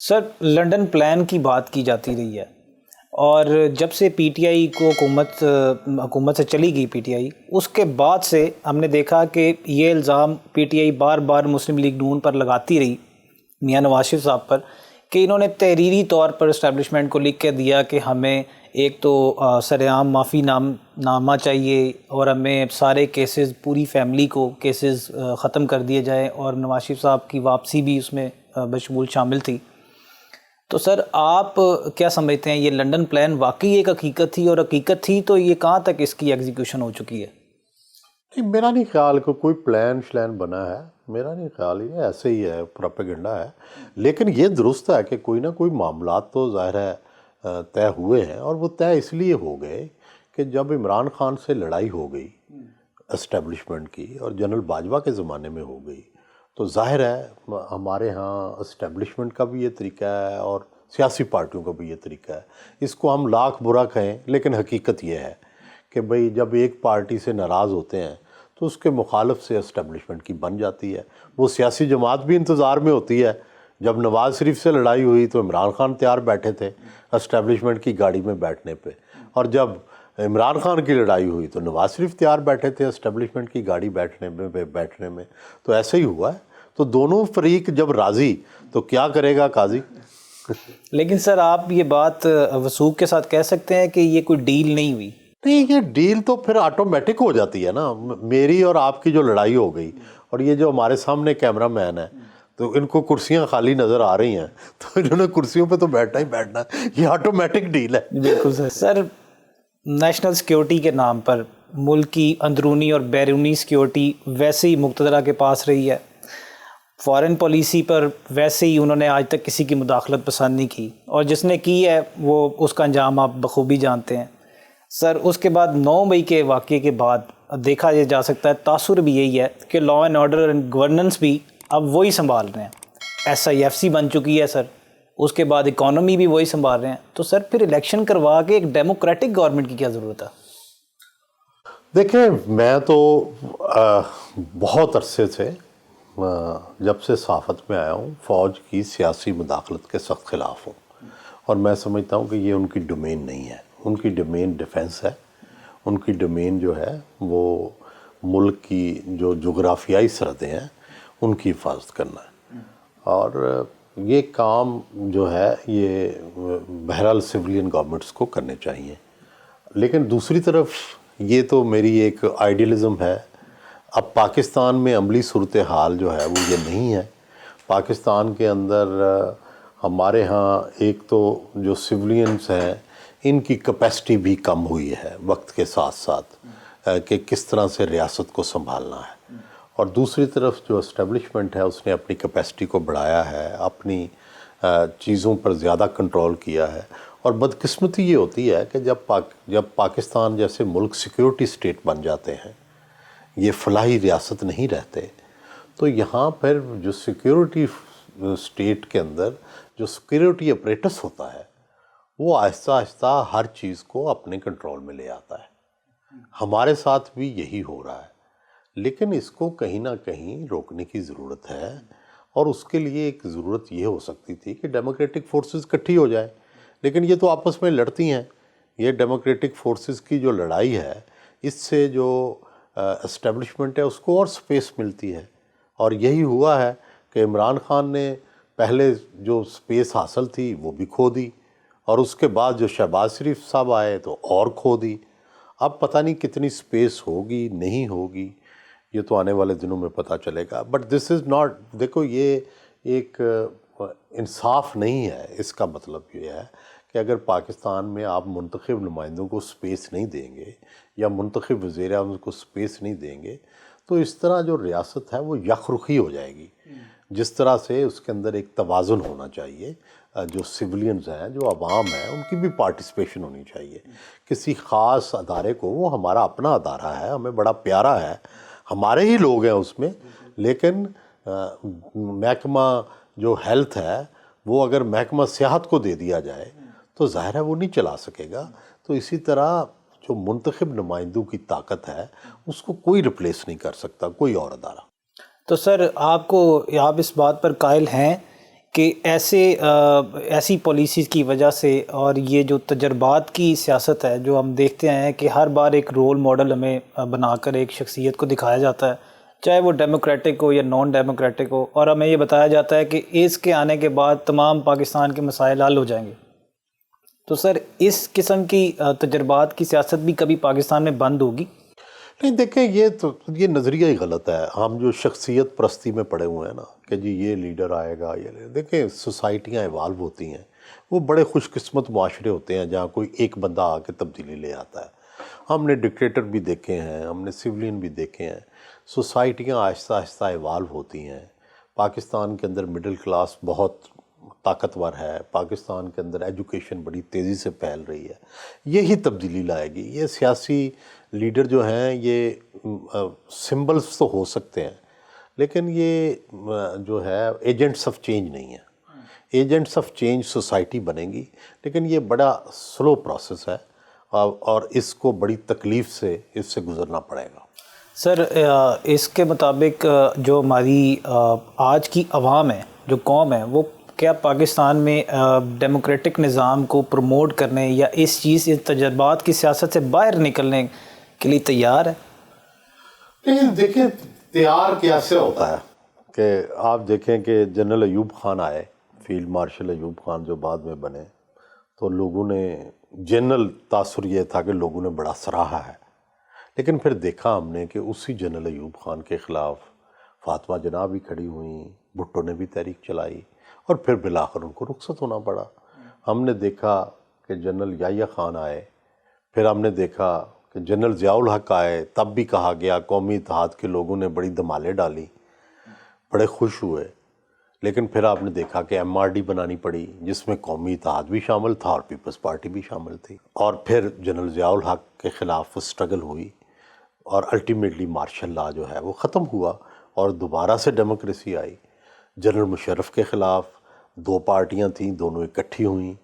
سر London plan کی بات کی جاتی رہی ہے اور جب سے پی ٹی آئی کو حکومت سے چلی گئی پی ٹی آئی، اس کے بعد سے ہم نے دیکھا کہ یہ الزام P T I bar bar Muslim league نون پر لگاتی رہی، میاں نواز شریف صاحب پر، کہ انہوں نے تحریری طور پر اسٹیبلشمنٹ کو لکھ کے دیا کہ ہمیں ایک تو سرعام معافی نامہ چاہیے اور ہمیں سارے کیسز، پوری فیملی کو کیسز ختم کر دیے جائیں، اور نواز شریف صاحب کی واپسی بھی اس میں بشمول شامل تھی۔ تو سر آپ کیا سمجھتے ہیں، یہ لنڈن پلان واقعی ایک حقیقت تھی، اور حقیقت تھی تو یہ کہاں تک اس کی ایگزیکیوشن ہو چکی ہے؟ نہیں، میرا نہیں خیال کہ کوئی پلان بنا ہے، میرا نہیں خیال، یہ ایسے ہی ہے، پروپیگنڈا ہے۔ لیکن یہ درست ہے کہ کوئی نہ کوئی معاملات تو ظاہر ہے طے ہوئے ہیں، اور وہ طے اس لیے ہو گئے کہ جب عمران خان سے لڑائی ہو گئی اسٹیبلشمنٹ کی، اور جنرل باجوہ کے زمانے میں ہو گئی، تو ظاہر ہے ہمارے ہاں اسٹیبلشمنٹ کا بھی یہ طریقہ ہے اور سیاسی پارٹیوں کا بھی یہ طریقہ ہے۔ اس کو ہم لاکھ برا کہیں، لیکن حقیقت یہ ہے کہ بھئی جب ایک پارٹی سے ناراض ہوتے ہیں تو اس کے مخالف سے اسٹیبلشمنٹ کی بن جاتی ہے۔ وہ سیاسی جماعت بھی انتظار میں ہوتی ہے۔ جب نواز شریف سے لڑائی ہوئی تو عمران خان تیار بیٹھے تھے اسٹیبلشمنٹ کی گاڑی میں بیٹھنے پہ، اور جب عمران خان کی لڑائی ہوئی تو نواز شریف تیار بیٹھے تھے اسٹیبلشمنٹ کی گاڑی بیٹھنے میں۔ تو ایسے ہی ہوا ہے۔ تو دونوں فریق جب راضی تو کیا کرے گا قاضی؟ لیکن سر آپ یہ بات وثوق کے ساتھ کہہ سکتے ہیں کہ یہ کوئی ڈیل نہیں ہوئی؟ نہیں، یہ ڈیل تو پھر آٹومیٹک ہو جاتی ہے نا۔ میری اور آپ کی جو لڑائی ہو گئی، اور یہ جو ہمارے سامنے کیمرہ مین ہے، تو ان کو کرسیاں خالی نظر آ رہی ہیں، تو انہوں نے کرسیوں پہ تو بیٹھنا ہی بیٹھنا ہے، یہ آٹومیٹک ڈیل ہے۔ بالکل سر۔ سر نیشنل سیکیورٹی کے نام پر ملک کی اندرونی اور بیرونی سیکیورٹی ویسے ہی مقتدرہ کے پاس رہی ہے، فارن پالیسی پر ویسے ہی انہوں نے آج تک کسی کی مداخلت پسند نہیں کی، اور جس نے کی ہے وہ اس کا انجام آپ بخوبی جانتے ہیں۔ سر اس کے بعد 9 مئی کے واقعے کے بعد دیکھا یہ جا سکتا ہے، تاثر بھی یہی ہے کہ law and order and governance بھی اب وہی سنبھال رہے ہیں، ایس آئی ایف سی بن چکی ہے سر، اس کے بعد اکانومی بھی وہی سنبھال رہے ہیں۔ تو سر پھر الیکشن کروا کے ایک ڈیموکریٹک گورنمنٹ کی کیا ضرورت ہے؟ دیکھیں، میں تو بہت عرصے سے، جب سے صحافت میں آیا ہوں، فوج کی سیاسی مداخلت کے سخت خلاف ہوں، اور میں سمجھتا ہوں کہ یہ ان کی ڈومین نہیں ہے۔ ان کی ڈومین ڈیفنس ہے، ان کی ڈومین جو ہے وہ ملک کی جو جغرافیائی سرحدیں ہیں ان کی حفاظت کرنا ہے، اور یہ کام جو ہے یہ بہرحال سویلین گورنمنٹس کو کرنے چاہیے۔ لیکن دوسری طرف یہ تو میری ایک آئیڈیلزم ہے۔ اب پاکستان میں عملی صورتحال جو ہے وہ یہ نہیں ہے۔ پاکستان کے اندر ہمارے ہاں ایک تو جو سویلینز ہیں ان کی کیپیسٹی بھی کم ہوئی ہے وقت کے ساتھ ساتھ، کہ کس طرح سے ریاست کو سنبھالنا ہے، اور دوسری طرف جو اسٹیبلشمنٹ ہے اس نے اپنی کیپیسٹی کو بڑھایا ہے، اپنی چیزوں پر زیادہ کنٹرول کیا ہے۔ اور بدقسمتی یہ ہوتی ہے کہ جب پاکستان جیسے ملک سیکیورٹی سٹیٹ بن جاتے ہیں، یہ فلاحی ریاست نہیں رہتے، تو یہاں پھر جو سیکیورٹی سٹیٹ کے اندر جو سیکیورٹی اپریٹس ہوتا ہے وہ آہستہ آہستہ ہر چیز کو اپنے کنٹرول میں لے آتا ہے۔ ہمارے ساتھ بھی یہی ہو رہا ہے، لیکن اس کو کہیں نہ کہیں روکنے کی ضرورت ہے، اور اس کے لیے ایک ضرورت یہ ہو سکتی تھی کہ ڈیموکریٹک فورسز اکٹھی ہو جائیں، لیکن یہ تو آپس میں لڑتی ہیں۔ یہ ڈیموکریٹک فورسز کی جو لڑائی ہے، اس سے جو اسٹیبلشمنٹ ہے اس کو اور سپیس ملتی ہے، اور یہی ہوا ہے کہ عمران خان نے پہلے جو سپیس حاصل تھی وہ بھی کھو دی، اور اس کے بعد جو شہباز شریف صاحب آئے تو اور کھو دی۔ اب پتہ نہیں کتنی سپیس ہوگی نہیں ہوگی، یہ تو آنے والے دنوں میں پتہ چلے گا۔ بٹ دس از ناٹ، دیکھو یہ ایک انصاف نہیں ہے۔ اس کا مطلب یہ ہے کہ اگر پاکستان میں آپ منتخب نمائندوں کو سپیس نہیں دیں گے، یا منتخب وزیر اعظم کو سپیس نہیں دیں گے، تو اس طرح جو ریاست ہے وہ یکرخی ہو جائے گی۔ جس طرح سے اس کے اندر ایک توازن ہونا چاہیے، جو سویلینز ہیں، جو عوام ہیں، ان کی بھی پارٹیسپیشن ہونی چاہیے۔ کسی خاص ادارے کو، وہ ہمارا اپنا ادارہ ہے، ہمیں بڑا پیارا ہے، ہمارے ہی لوگ ہیں اس میں، لیکن محکمہ جو ہیلتھ ہے وہ اگر محکمہ صحت کو دے دیا جائے تو ظاہر ہے وہ نہیں چلا سکے گا۔ تو اسی طرح جو منتخب نمائندوں کی طاقت ہے اس کو کوئی ریپلیس نہیں کر سکتا کوئی اور ادارہ۔ تو سر آپ اس بات پر قائل ہیں کہ ایسی پالیسیز کی وجہ سے اور یہ جو تجربات کی سیاست ہے جو ہم دیکھتے ہیں کہ ہر بار ایک رول ماڈل ہمیں بنا کر ایک شخصیت کو دکھایا جاتا ہے، چاہے وہ ڈیموکریٹک ہو یا نان ڈیموکریٹک ہو، اور ہمیں یہ بتایا جاتا ہے کہ اس کے آنے کے بعد تمام پاکستان کے مسائل حل ہو جائیں گے. تو سر اس قسم کی تجربات کی سیاست بھی کبھی پاکستان میں بند ہوگی؟ نہیں دیکھیں، یہ نظریہ ہی غلط ہے. ہم جو شخصیت پرستی میں پڑے ہوئے ہیں نا کہ جی یہ لیڈر آئے گا، یہ لیڈر، دیکھیں سوسائٹیاں ایوالو ہوتی ہیں. وہ بڑے خوش قسمت معاشرے ہوتے ہیں جہاں کوئی ایک بندہ آ کے تبدیلی لے آتا ہے. ہم نے ڈکٹیٹر بھی دیکھے ہیں، ہم نے سولین بھی دیکھے ہیں. سوسائٹیاں آہستہ آہستہ ایوالو ہوتی ہیں. پاکستان کے اندر مڈل کلاس بہت طاقتور ہے، پاکستان کے اندر ایجوکیشن بڑی تیزی سے پھیل رہی ہے. یہی تبدیلی لائے گی. یہ سیاسی لیڈر جو ہیں یہ سمبلز تو ہو سکتے ہیں لیکن یہ جو ہے ایجنٹس آف چینج نہیں ہیں. ایجنٹس آف چینج سوسائٹی بنے گی لیکن یہ بڑا سلو پروسیس ہے اور اس کو بڑی تکلیف سے اس سے گزرنا پڑے گا. سر اس کے مطابق جو ہماری آج کی عوام ہے، جو قوم ہے، وہ کیا پاکستان میں ڈیموکریٹک نظام کو پروموٹ کرنے یا اس تجربات کی سیاست سے باہر نکلنے کے لیے تیار ہے؟ لیکن دیکھیں تیار کیسے ہوتا ہے کہ آپ دیکھیں کہ جنرل ایوب خان آئے، فیلڈ مارشل ایوب خان جو بعد میں بنے، تو لوگوں نے جنرل تاثر یہ تھا کہ لوگوں نے بڑا سراہا ہے. لیکن پھر دیکھا ہم نے کہ اسی جنرل ایوب خان کے خلاف فاطمہ جناح بھی کھڑی ہوئیں، بھٹو نے بھی تحریک چلائی اور پھر بالآخر ان کو رخصت ہونا پڑا. ہم نے دیکھا کہ جنرل یحییٰ خان آئے، پھر ہم نے دیکھا کہ جنرل ضیاء الحق آئے، تب بھی کہا گیا قومی اتحاد کے لوگوں نے بڑی دمالیں ڈالی، بڑے خوش ہوئے. لیکن پھر آپ نے دیکھا کہ ایم آر ڈی بنانی پڑی جس میں قومی اتحاد بھی شامل تھا اور پیپلز پارٹی بھی شامل تھی، اور پھر جنرل ضیاء الحق کے خلاف سٹرگل ہوئی اور الٹیمیٹلی مارشل لا جو ہے وہ ختم ہوا اور دوبارہ سے ڈیموکریسی آئی. جنرل مشرف کے خلاف دو پارٹیاں تھیں، دونوں اکٹھی ہوئیں،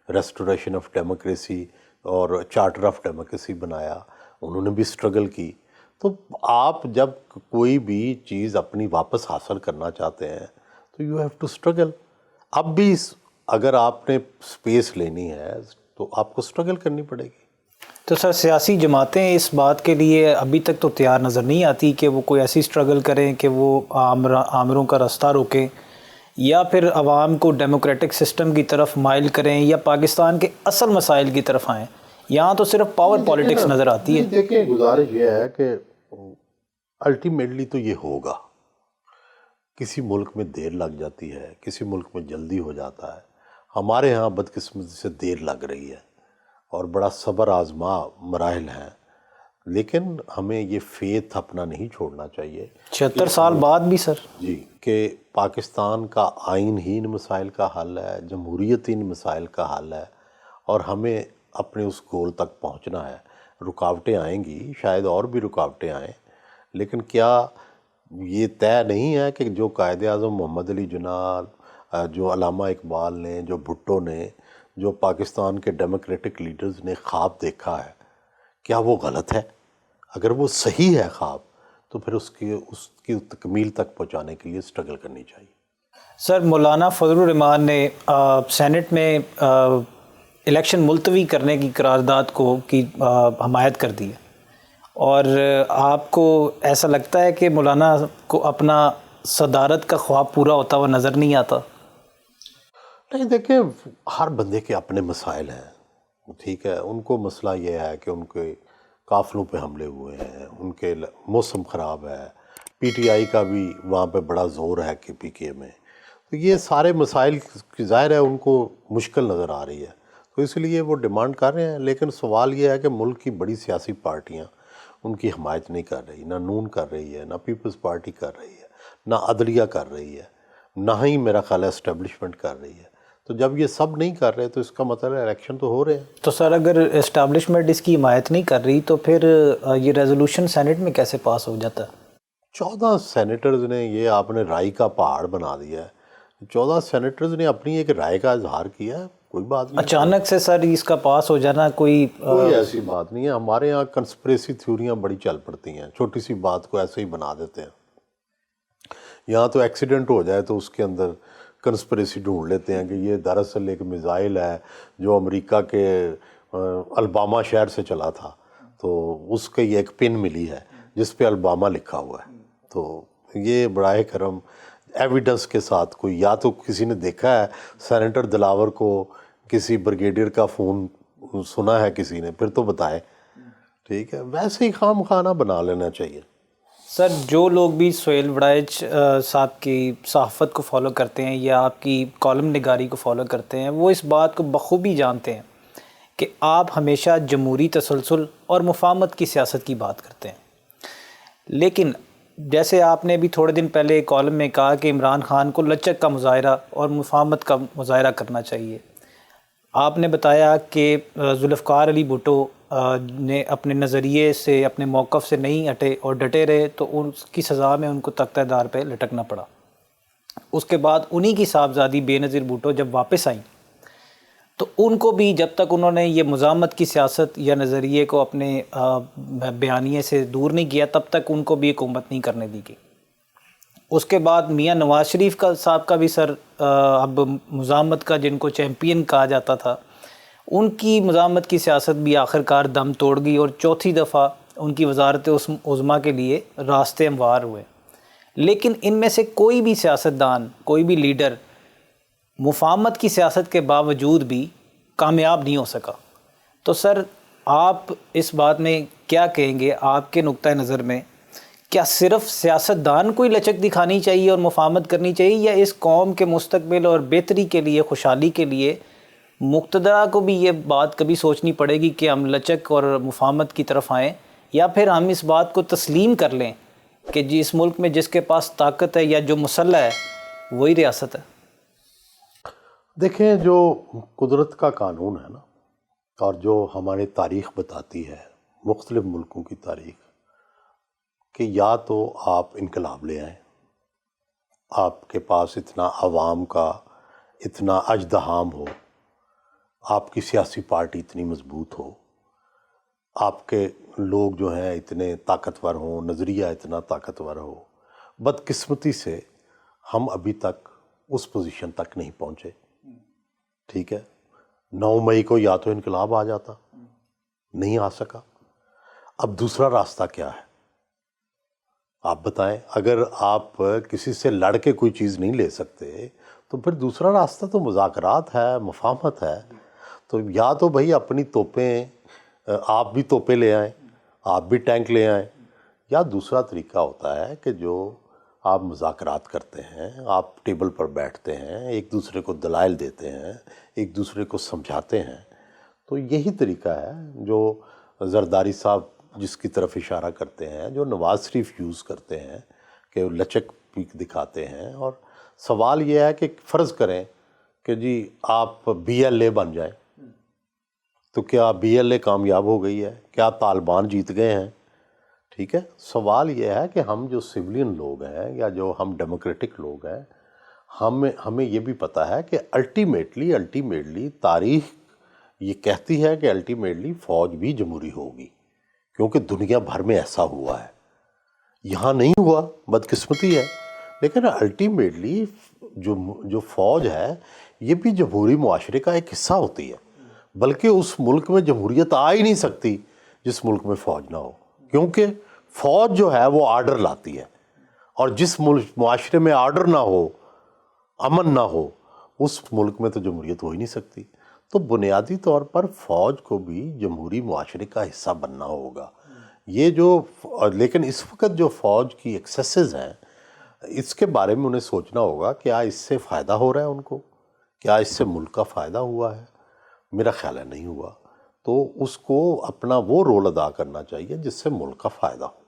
ریسٹوریشن آف ڈیموکریسی اور چارٹر آف ڈیموکریسی بنایا، انہوں نے بھی سٹرگل کی. تو آپ جب کوئی بھی چیز اپنی واپس حاصل کرنا چاہتے ہیں تو یو ہیو ٹو سٹرگل. اب بھی اگر آپ نے سپیس لینی ہے تو آپ کو سٹرگل کرنی پڑے گی. تو سر سیاسی جماعتیں اس بات کے لیے ابھی تک تو تیار نظر نہیں آتی کہ وہ کوئی ایسی سٹرگل کریں کہ وہ آمروں کا راستہ روکیں یا پھر عوام کو ڈیموکریٹک سسٹم کی طرف مائل کریں یا پاکستان کے اصل مسائل کی طرف آئیں. یہاں تو صرف پاور پالیٹکس نظر آتی ہے. دیکھیں گزارش یہ ہے کہ الٹیمیٹلی تو یہ ہوگا. کسی ملک میں دیر لگ جاتی ہے، کسی ملک میں جلدی ہو جاتا ہے. ہمارے ہاں بدقسمتی سے دیر لگ رہی ہے اور بڑا صبر آزما مراحل ہیں، لیکن ہمیں یہ فیتھ اپنا نہیں چھوڑنا چاہیے. 76 سال بعد بھی سر جی کہ پاکستان کا آئین ہی ان مسائل کا حل ہے، جمہوریت ان مسائل کا حل ہے اور ہمیں اپنے اس گول تک پہنچنا ہے. رکاوٹیں آئیں گی، شاید اور بھی رکاوٹیں آئیں، لیکن کیا یہ طے نہیں ہے کہ جو قائد اعظم محمد علی جناح، جو علامہ اقبال نے، جو بھٹو نے، جو پاکستان کے ڈیموکریٹک لیڈرز نے خواب دیکھا ہے، کیا وہ غلط ہے؟ اگر وہ صحیح ہے خواب تو پھر اس کی تکمیل تک پہنچانے کے لیے سٹرگل کرنی چاہیے. سر مولانا فضل الرحمان نے سینٹ میں الیکشن ملتوی کرنے کی قرارداد کی حمایت کر دی ہے، اور آپ کو ایسا لگتا ہے کہ مولانا کو اپنا صدارت کا خواب پورا ہوتا ہوا نظر نہیں آتا؟ نہیں دیکھیں، ہر بندے کے اپنے مسائل ہیں، ٹھیک ہے. ان کو مسئلہ یہ ہے کہ ان کے قافلوں پہ حملے ہوئے ہیں، ان کے موسم خراب ہے، پی ٹی آئی کا بھی وہاں پہ بڑا زور ہے کہ پی کے میں. تو یہ سارے مسائل ظاہر ہے ان کو مشکل نظر آ رہی ہے، تو اس لیے وہ ڈیمانڈ کر رہے ہیں. لیکن سوال یہ ہے کہ ملک کی بڑی سیاسی پارٹیاں ان کی حمایت نہیں کر رہی، نہ نون کر رہی ہے، نہ پیپلز پارٹی کر رہی ہے، نہ عدلیہ کر رہی ہے، نہ ہی میرا خیال ہے اسٹیبلشمنٹ کر رہی ہے. تو جب یہ سب نہیں کر رہے تو اس کا مطلب ہے الیکشن تو ہو رہے ہیں. تو سر اگر اسٹیبلشمنٹ اس کی حمایت نہیں کر رہی تو پھر یہ ریزولوشن سینٹ میں کیسے پاس ہو جاتا ہے؟ 14 سینیٹرز نے، یہ آپ نے رائے کا پہاڑ بنا دیا ہے. 14 سینیٹرز نے اپنی ایک رائے کا اظہار کیا ہے، کوئی بات نہیں. اچانک سے سر اس کا پاس ہو جانا کوئی ایسی بات نہیں ہے. ہمارے یہاں کنسپریسی تھیوریاں بڑی چل پڑتی ہیں، چھوٹی سی بات کو ایسے ہی بنا دیتے ہیں. یہاں تو ایکسیڈنٹ ہو جائے تو اس کے اندر کنسپریسی ڈھونڈ لیتے ہیں کہ یہ دراصل ایک میزائل ہے جو امریکہ کے الباما شہر سے چلا تھا، تو اس کی ایک پن ملی ہے جس پہ الباما لکھا ہوا ہے۔ تو یہ براہ کرم ایویڈنس کے ساتھ، کوئی یا تو کسی نے دیکھا ہے سینیٹر دلاور کو کسی بریگیڈیئر کا فون سنا ہے کسی نے، پھر تو بتائے، ٹھیک ہے؟ ویسے ہی خام خانہ بنا لینا چاہیے۔ سر، جو لوگ بھی سہیل وڑائچ صاحب کی صحافت کو فالو کرتے ہیں یا آپ کی کالم نگاری کو فالو کرتے ہیں، وہ اس بات کو بخوبی جانتے ہیں کہ آپ ہمیشہ جمہوری تسلسل اور مفاہمت کی سیاست کی بات کرتے ہیں، لیکن جیسے آپ نے بھی تھوڑے دن پہلے کالم میں کہا کہ عمران خان کو لچک کا مظاہرہ اور مفاہمت کا مظاہرہ کرنا چاہیے، آپ نے بتایا کہ ذوالفقار علی بھٹو نے اپنے نظریے سے، اپنے موقف سے نہیں ہٹے اور ڈٹے رہے، تو اس کی سزا میں ان کو تختہ دار پہ لٹکنا پڑا۔ اس کے بعد انہی کی صاحبزادی بے نظیر بھٹو جب واپس آئیں تو ان کو بھی جب تک انہوں نے یہ مزاحمت کی سیاست یا نظریے کو اپنے بیانیے سے دور نہیں کیا، تب تک ان کو بھی حکومت نہیں کرنے دی گئی۔ اس کے بعد میاں نواز شریف کا صاحب کا بھی سر اب مزاحمت کا جن کو چیمپئن کہا جاتا تھا، ان کی مزاحمت کی سیاست بھی آخر کار دم توڑ گئی اور چوتھی دفعہ ان کی وزارت عظمیٰ کے لیے راستے ہموار ہوئے۔ لیکن ان میں سے کوئی بھی سیاستدان، کوئی بھی لیڈر مفاہمت کی سیاست کے باوجود بھی کامیاب نہیں ہو سکا۔ تو سر، آپ اس بات میں کیا کہیں گے؟ آپ کے نقطہ نظر میں کیا صرف سیاستدان کو ہی لچک دکھانی چاہیے اور مفاہمت کرنی چاہیے، یا اس قوم کے مستقبل اور بہتری کے لیے، خوشحالی کے لیے مقتدرہ کو بھی یہ بات کبھی سوچنی پڑے گی کہ ہم لچک اور مفاہمت کی طرف آئیں، یا پھر ہم اس بات کو تسلیم کر لیں کہ جی اس ملک میں جس کے پاس طاقت ہے یا جو مسلح ہے وہی ریاست ہے؟ دیکھیں، جو قدرت کا قانون ہے نا، اور جو ہماری تاریخ بتاتی ہے، مختلف ملکوں کی تاریخ، کہ یا تو آپ انقلاب لے آئیں، آپ کے پاس اتنا عوام کا اتنا اژدہام ہو، آپ کی سیاسی پارٹی اتنی مضبوط ہو، آپ کے لوگ جو ہیں اتنے طاقتور ہوں، نظریہ اتنا طاقتور ہو۔ بدقسمتی سے ہم ابھی تک اس پوزیشن تک نہیں پہنچے، ٹھیک ہے؟ 9 مئی کو یا تو انقلاب آ جاتا، نہیں آ سکا۔ اب دوسرا راستہ کیا ہے؟ آپ بتائیں۔ اگر آپ کسی سے لڑ کے کوئی چیز نہیں لے سکتے تو پھر دوسرا راستہ تو مذاکرات ہے، مفاہمت ہے۔ تو یا تو بھائی اپنی توپیں، آپ بھی توپیں لے آئیں، آپ بھی ٹینک لے آئیں، یا دوسرا طریقہ ہوتا ہے کہ جو آپ مذاکرات کرتے ہیں، آپ ٹیبل پر بیٹھتے ہیں، ایک دوسرے کو دلائل دیتے ہیں، ایک دوسرے کو سمجھاتے ہیں۔ تو یہی طریقہ ہے جو زرداری صاحب جس کی طرف اشارہ کرتے ہیں، جو نواز شریف یوز کرتے ہیں کہ لچک بھی دکھاتے ہیں۔ اور سوال یہ ہے کہ فرض کریں کہ جی آپ BLA بن جائیں، تو کیا BLA کامیاب ہو گئی ہے؟ کیا طالبان جیت گئے ہیں؟ ٹھیک ہے؟ سوال یہ ہے کہ ہم جو سویلین لوگ ہیں یا جو ہم ڈیموکریٹک لوگ ہیں، ہمیں یہ بھی پتہ ہے کہ الٹیمیٹلی تاریخ یہ کہتی ہے کہ الٹیمیٹلی فوج بھی جمہوری ہوگی، کیونکہ دنیا بھر میں ایسا ہوا ہے۔ یہاں نہیں ہوا، بدقسمتی ہے، لیکن الٹیمیٹلی جو فوج ہے یہ بھی جمہوری معاشرے کا ایک حصہ ہوتی ہے۔ بلکہ اس ملک میں جمہوریت آ ہی نہیں سکتی جس ملک میں فوج نہ ہو، کیونکہ فوج جو ہے وہ آرڈر لاتی ہے، اور جس معاشرے میں آرڈر نہ ہو، امن نہ ہو، اس ملک میں تو جمہوریت ہو ہی نہیں سکتی۔ تو بنیادی طور پر فوج کو بھی جمہوری معاشرے کا حصہ بننا ہوگا۔ لیکن اس وقت جو فوج کی ایکسیسز ہیں، اس کے بارے میں انہیں سوچنا ہوگا، کیا اس سے فائدہ ہو رہا ہے ان کو؟ کیا اس سے ملک کا فائدہ ہوا ہے؟ میرا خیال ہے نہیں ہوا۔ تو اس کو اپنا وہ رول ادا کرنا چاہیے جس سے ملک کا فائدہ ہو۔